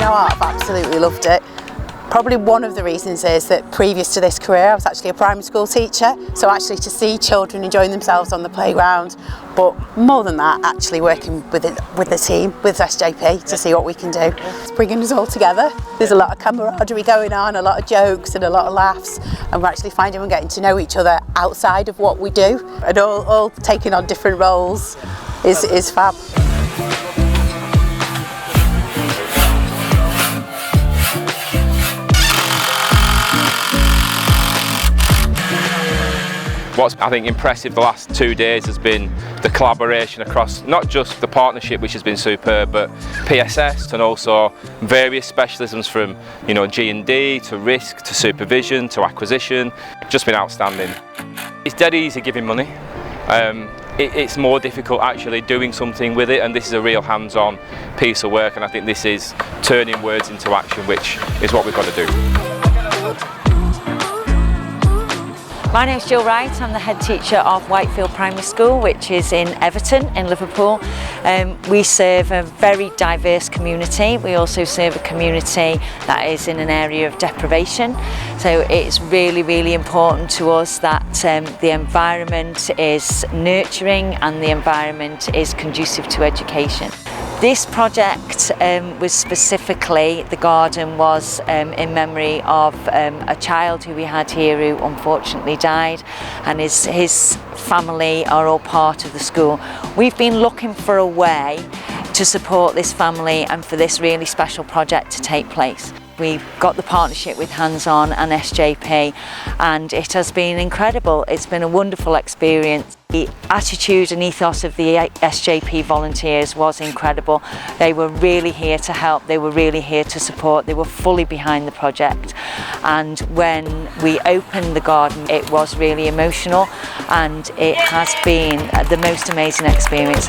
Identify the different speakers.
Speaker 1: know what, I've absolutely loved it. Probably one of the reasons is that previous to this career I was actually a primary school teacher, so actually to see children enjoying themselves on the playground, but more than that, actually working with the team, with SJP, to see what we can do. It's bringing us all together. There's a lot of camaraderie going on, a lot of jokes and a lot of laughs, and we're actually finding we're getting to know each other outside of what we do, and all taking on different roles is fab.
Speaker 2: What's, I think, impressive the last 2 days has been the collaboration across not just the partnership, which has been superb, but PSS and also various specialisms from, you know, G&D to risk to supervision to acquisition. Just been outstanding. It's dead easy giving money. It's more difficult actually doing something with it, and this is a real hands-on piece of work, and I think this is turning words into action, which is what we've got to do.
Speaker 3: My name's Jill Wright, I'm the head teacher of Whitefield Primary School, which is in Everton in Liverpool. We serve a very diverse community. We also serve a community that is in an area of deprivation. So it's really, really important to us that the environment is nurturing and the environment is conducive to education. This project was specifically, the garden was in memory of a child who we had here who unfortunately died, and his family are all part of the school. We've been looking for a way to support this family and for this really special project to take place. We've got the partnership with HandsOn and SJP, and it has been incredible. It's been a wonderful experience. The attitude and ethos of the SJP volunteers was incredible. They were really here to help, they were really here to support, they were fully behind the project. And when we opened the garden, it was really emotional, and it has been the most amazing experience.